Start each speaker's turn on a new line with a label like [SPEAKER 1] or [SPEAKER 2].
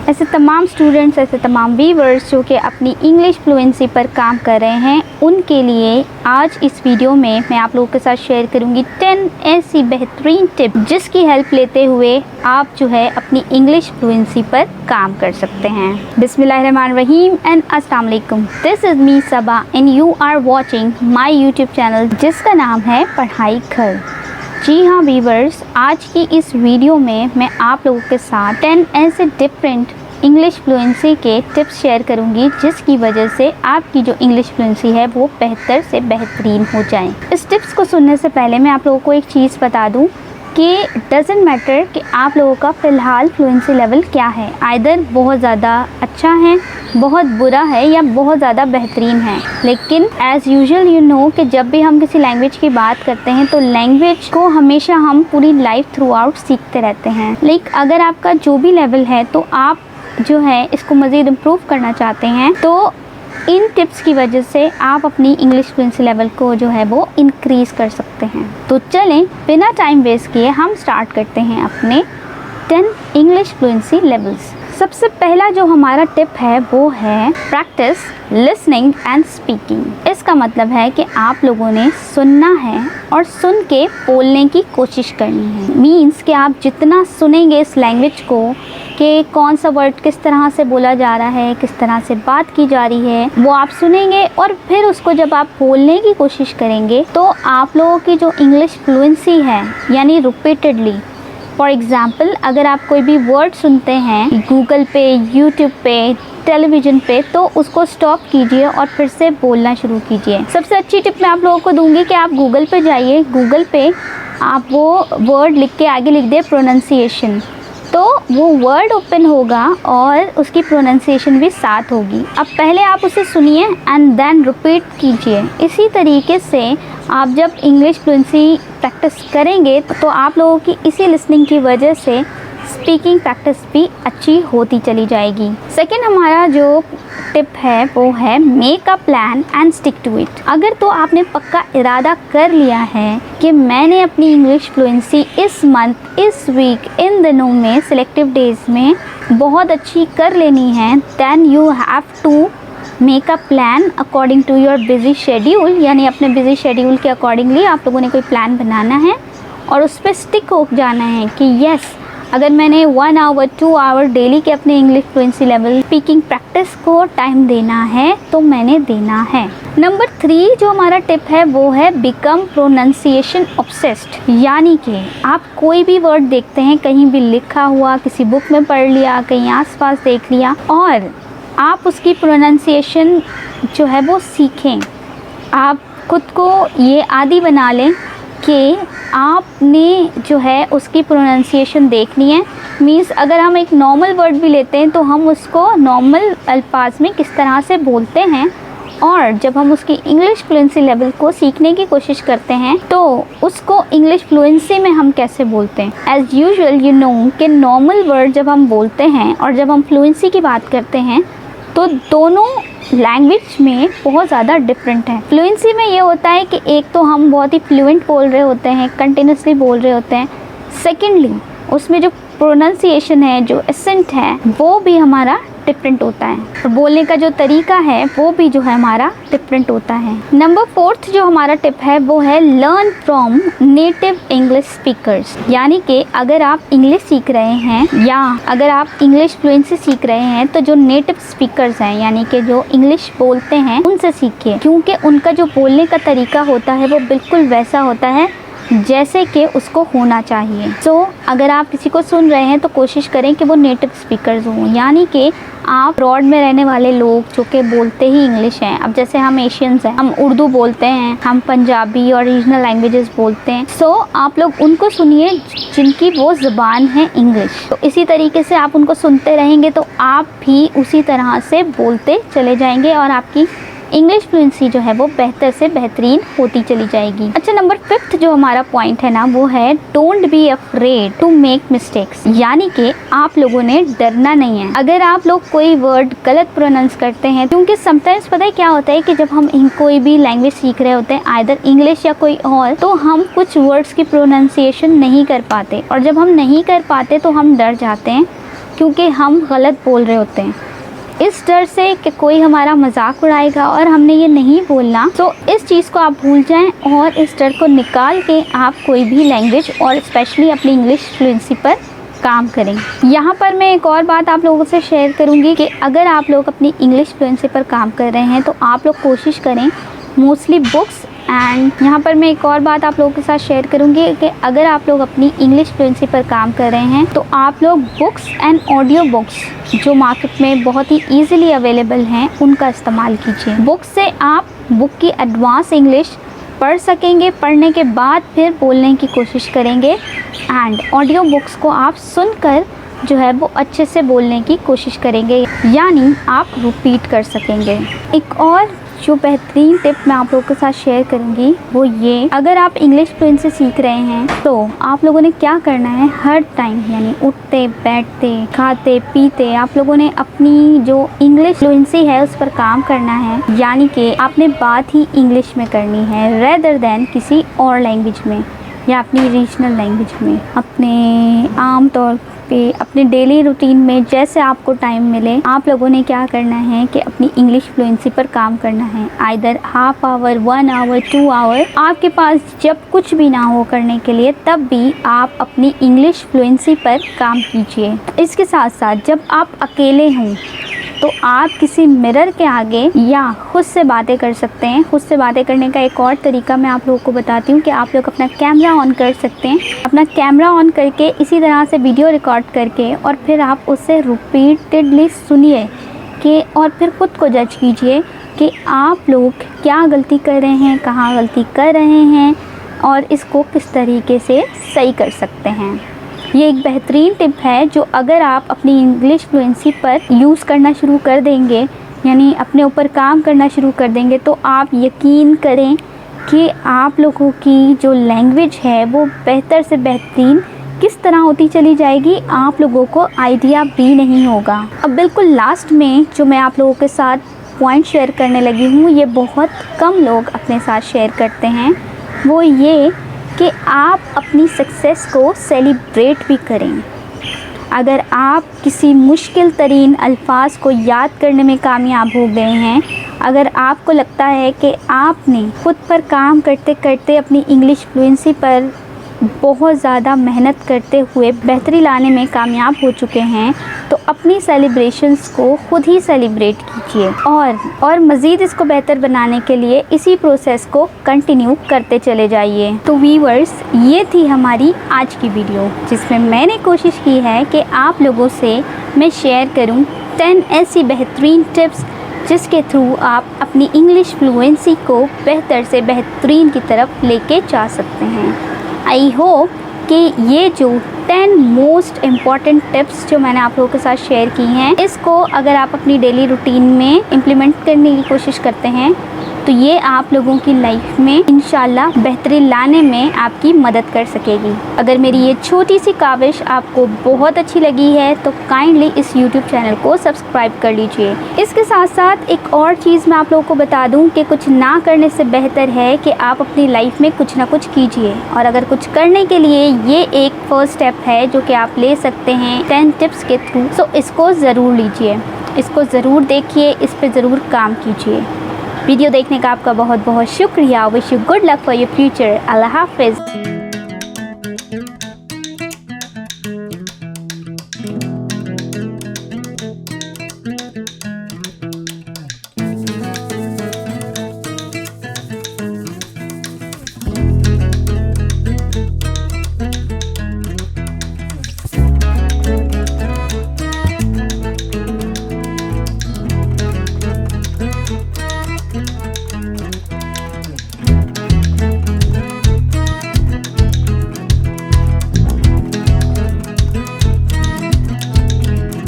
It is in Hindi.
[SPEAKER 1] ऐसे तमाम स्टूडेंट्स, ऐसे तमाम व्यूअर्स जो कि अपनी इंग्लिश फ्लुएंसी पर काम कर रहे हैं, उनके लिए आज इस वीडियो में मैं आप लोगों के साथ शेयर करूंगी 10 ऐसी बेहतरीन टिप जिसकी हेल्प लेते हुए आप जो है अपनी इंग्लिश फ्लुएंसी पर काम कर सकते हैं। बिस्मिल्लाहिर्रहमानिर्रहीम एंड अस्सलाम वालेकुम। This is me Saba and you are watching my YouTube channel जिसका नाम है पढ़ाई घर। जी हाँ व्यूअर्स, आज की इस वीडियो में मैं आप लोगों के साथ 10 ऐसे डिफरेंट इंग्लिश फ्लुएंसी के टिप्स शेयर करूंगी जिसकी वजह से आपकी जो इंग्लिश फ्लुएंसी है वो बेहतर से बेहतरीन हो जाए। इस टिप्स को सुनने से पहले मैं आप लोगों को एक चीज़ बता दूं कि डजेंट मैटर कि आप लोगों का फ़िलहाल फ्लुएंसी लेवल क्या है, आइदर बहुत ज़्यादा अच्छा है, बहुत बुरा है या बहुत ज़्यादा बेहतरीन है। लेकिन एज़ यूजुअल यू नो कि जब भी हम किसी लैंग्वेज की बात करते हैं तो लैंग्वेज को हमेशा हम पूरी लाइफ थ्रू आउट सीखते रहते हैं। लेकिन अगर आपका जो भी लेवल है तो आप जो है इसको मज़ीद इम्प्रूव करना चाहते हैं तो इन टिप्स की वजह से आप अपनी इंग्लिश फ्लुएंसी लेवल को जो है वो इंक्रीज़ कर सकते हैं। तो चलें बिना टाइम वेस्ट किए हम स्टार्ट करते हैं अपने 10 इंग्लिश फ्लुएंसी लेवल्स। सबसे पहला जो हमारा टिप है वो है प्रैक्टिस लिसनिंग एंड स्पीकिंग। इसका मतलब है कि आप लोगों ने सुनना है और सुन के बोलने की कोशिश करनी है। मीन्स कि आप जितना सुनेंगे इस लैंग्वेज को कि कौन सा वर्ड किस तरह से बोला जा रहा है, किस तरह से बात की जा रही है, वो आप सुनेंगे और फिर उसको जब आप बोलने की कोशिश करेंगे तो आप लोगों की जो इंग्लिश फ्लुएंसी है यानी रिपीटेडली, फॉर एग्ज़ाम्पल अगर आप कोई भी वर्ड सुनते हैं गूगल पे, यूट्यूब पे, टेलीविज़न पे, तो उसको स्टॉप कीजिए और फिर से बोलना शुरू कीजिए। सबसे अच्छी टिप मैं आप लोगों को दूंगी कि आप गूगल पे जाइए, गूगल पे आप वो वर्ड लिख के आगे लिख दे प्रोनंसिएशन, तो वो वर्ड ओपन होगा और उसकी प्रोनंसिएशन भी साथ होगी। अब पहले आप उसे सुनिए एंड देन रिपीट कीजिए। इसी तरीके से आप जब इंग्लिश फ्लुएंसी प्रैक्टिस करेंगे तो आप लोगों की इसी लिसनिंग की वजह से स्पीकिंग प्रैक्टिस भी अच्छी होती चली जाएगी। सेकंड हमारा जो टिप है वो है make a plan and stick to it. अगर तो आपने पक्का इरादा कर लिया है कि मैंने अपनी इंग्लिश फ्लुएंसी इस मंथ, इस वीक, इन दिनों में, सिलेक्टिव डेज में बहुत अच्छी कर लेनी है, then you have to make a plan according to your busy schedule. यानी अपने बिज़ी शेड्यूल के अकॉर्डिंगली आप लोगों ने कोई प्लान बनाना है और उस पर स्टिक हो जाना है कि यस, अगर मैंने 1 आवर 2 आवर डेली के अपने English fluency level speaking practice को टाइम देना है तो मैंने देना है। नंबर 3 जो हमारा टिप है वो है बिकम प्रोनंसिएशन ऑब्सेस्ड। यानी कि आप कोई भी वर्ड देखते हैं, कहीं भी लिखा हुआ, किसी बुक में पढ़ लिया, कहीं आसपास देख लिया और आप उसकी प्रोनंसिएशन जो है वो सीखें। आप खुद को ये आदी बना लें कि आपने जो है उसकी प्रोनंसिएशन देखनी है। मीन्स अगर हम एक नॉर्मल वर्ड भी लेते हैं तो हम उसको नॉर्मल अल्फाज में किस तरह से बोलते हैं, और जब हम उसकी इंग्लिश फ्लुएंसी लेवल को सीखने की कोशिश करते हैं तो उसको इंग्लिश फ्लुएंसी में हम कैसे बोलते हैं। एज़ यूजुअल यू नो कि नॉर्मल वर्ड जब हम बोलते हैं और जब हम फ्लुएंसी की बात करते हैं तो दोनों लैंग्वेज में बहुत ज़्यादा डिफरेंट है। फ्लुएंसी में ये होता है कि एक तो हम बहुत ही फ्लुएंट बोल रहे होते हैं, कंटिन्यूसली बोल रहे होते हैं। सेकेंडली उसमें जो प्रोनंसिएशन है, जो एसेंट है, वो भी हमारा डिफरेंट होता है और बोलने का जो तरीका है वो भी जो है हमारा डिफरेंट होता है। नंबर 4 जो हमारा टिप है वो है learn from native English speakers. यानी कि अगर आप इंग्लिश सीख रहे हैं या अगर आप इंग्लिश फ्लुएंसी सीख रहे हैं तो जो नेटिव स्पीकर्स हैं यानी कि जो इंग्लिश बोलते हैं उनसे सीखिए, क्योंकि उनका जो बोलने का तरीका होता है वो बिल्कुल वैसा होता है जैसे कि उसको होना चाहिए। सो अगर आप किसी को सुन रहे हैं तो कोशिश करें कि वो नेटिव स्पीकर्स हों, यानी कि आप ब्रॉड में रहने वाले लोग जो कि बोलते ही इंग्लिश हैं। अब जैसे हम एशियंस हैं, हम उर्दू बोलते हैं, हम पंजाबी और रीजनल लैंग्वेजेस बोलते हैं। सो आप लोग उनको सुनिए जिनकी वो ज़बान है इंग्लिश। तो इसी तरीके से आप उनको सुनते रहेंगे तो आप भी उसी तरह से बोलते चले जाएंगे और आपकी इंग्लिश फ्लुएंसी जो है वो बेहतर से बेहतरीन होती चली जाएगी। अच्छा, नंबर 5 जो हमारा पॉइंट है ना वो है don't be afraid to make mistakes. यानी कि आप लोगों ने डरना नहीं है अगर आप लोग कोई वर्ड गलत प्रोनाउंस करते हैं, क्योंकि समटाइम्स पता है क्या होता है कि जब हम कोई भी लैंग्वेज सीख रहे होते हैं, आइदर इंग्लिश या कोई और, तो हम कुछ वर्ड्स की प्रोनाउंसिएशन नहीं कर पाते और जब हम नहीं कर पाते तो हम डर जाते हैं क्योंकि हम गलत बोल रहे होते हैं। इस डर से कि कोई हमारा मजाक उड़ाएगा और हमने ये नहीं बोलना, तो इस चीज़ को आप भूल जाएं और इस डर को निकाल के आप कोई भी लैंग्वेज और स्पेशली अपनी इंग्लिश फ्लुएंसी पर काम करें। यहाँ पर मैं एक और बात आप लोगों से शेयर करूँगी कि अगर आप लोग अपनी इंग्लिश फ्लुएंसी पर काम कर रहे हैं तो आप लोग कोशिश करें मोस्टली बुक्स। एंड यहाँ पर मैं एक और बात आप लोगों के साथ शेयर करूँगी कि अगर आप लोग अपनी इंग्लिश फ्लुएंसी पर काम कर रहे हैं तो आप लोग बुक्स एंड ऑडियो बुक्स जो मार्केट में बहुत ही ईजिली अवेलेबल हैं उनका इस्तेमाल कीजिए। बुक से आप बुक की एडवांस इंग्लिश पढ़ सकेंगे, पढ़ने के बाद फिर बोलने की कोशिश करेंगे। एंड ऑडियो बुक्स को आप सुनकर जो है वो अच्छे से बोलने की कोशिश करेंगे, यानी आप रिपीट कर सकेंगे। एक और जो बेहतरीन टिप मैं आप लोगों के साथ शेयर करूंगी वो ये, अगर आप इंग्लिश फ्लुएंसी सीख रहे हैं तो आप लोगों ने क्या करना है, हर टाइम यानी उठते बैठते खाते पीते आप लोगों ने अपनी जो इंग्लिश फ्लुएंसी है उस पर काम करना है। यानी कि आपने बात ही इंग्लिश में करनी है रेदर देन किसी और लैंग्वेज में या अपनी रीजनल लैंग्वेज में। अपने आम तौर पे अपने डेली रूटीन में जैसे आपको टाइम मिले आप लोगों ने क्या करना है कि अपनी इंग्लिश फ्लुएंसी पर काम करना है। Either half hour, 1 hour, 2 hour, आपके पास जब कुछ भी ना हो करने के लिए तब भी आप अपनी इंग्लिश फ्लुएंसी पर काम कीजिए। इसके साथ साथ जब आप अकेले हों तो आप किसी मिरर के आगे या खुद से बातें कर सकते हैं। खुद से बातें करने का एक और तरीका मैं आप लोगों को बताती हूँ कि आप लोग अपना कैमरा ऑन कर सकते हैं। अपना कैमरा ऑन करके इसी तरह से वीडियो रिकॉर्ड करके और फिर आप उससे रिपीटेडली सुनिए कि और फिर खुद को जज कीजिए कि आप लोग क्या गलती कर रहे हैं, कहाँ गलती कर रहे हैं और इसको किस तरीके से सही कर सकते हैं। ये एक बेहतरीन टिप है जो अगर आप अपनी इंग्लिश फ्लुएंसी पर यूज़ करना शुरू कर देंगे, यानी अपने ऊपर काम करना शुरू कर देंगे, तो आप यकीन करें कि आप लोगों की जो लैंग्वेज है वो बेहतर से बेहतरीन किस तरह होती चली जाएगी, आप लोगों को आइडिया भी नहीं होगा। अब बिल्कुल लास्ट में जो मैं आप लोगों के साथ पॉइंट शेयर करने लगी हूँ, ये बहुत कम लोग अपने साथ शेयर करते हैं, वो ये कि आप अपनी सक्सेस को सेलिब्रेट भी करें। अगर आप किसी मुश्किल तरीन अल्फाज को याद करने में कामयाब हो गए हैं, अगर आपको लगता है कि आपने खुद पर काम करते करते अपनी इंग्लिश फ्लुएंसी पर बहुत ज़्यादा मेहनत करते हुए बेहतरी लाने में कामयाब हो चुके हैं, तो अपनी सेलिब्रेशंस को खुद ही सेलिब्रेट कीजिए और मज़ीद इसको बेहतर बनाने के लिए इसी प्रोसेस को कंटिन्यू करते चले जाइए। तो व्यूअर्स, ये थी हमारी आज की वीडियो जिसमें मैंने कोशिश की है कि आप लोगों से मैं शेयर करूं 10 ऐसी बेहतरीन टिप्स जिसके थ्रू आप अपनी इंग्लिश फ्लुएंसी को बेहतर से बेहतरीन की तरफ लेके जा सकते हैं। आई होप कि ये जो 10 मोस्ट इम्पॉर्टेंट टिप्स जो मैंने आप लोगों के साथ शेयर की हैं, इसको अगर आप अपनी डेली रूटीन में इम्प्लीमेंट करने की कोशिश करते हैं तो ये आप लोगों की लाइफ में इंशाल्लाह बेहतरी लाने में आपकी मदद कर सकेगी। अगर मेरी ये छोटी सी काविश आपको बहुत अच्छी लगी है तो काइंडली इस YouTube चैनल को सब्सक्राइब कर लीजिए। इसके साथ साथ एक और चीज़ मैं आप लोगों को बता दूं कि कुछ ना करने से बेहतर है कि आप अपनी लाइफ में कुछ ना कुछ कीजिए, और अगर कुछ करने के लिए ये एक फर्स्ट स्टेप है जो कि आप ले सकते हैं 10 टिप्स के थ्रू। सो इसको ज़रूर लीजिए, इसको ज़रूर देखिए, इस पर ज़रूर काम कीजिए। वीडियो देखने का आपका बहुत बहुत शुक्रिया। Wish you good luck for your future. अल्लाह हाफिज़।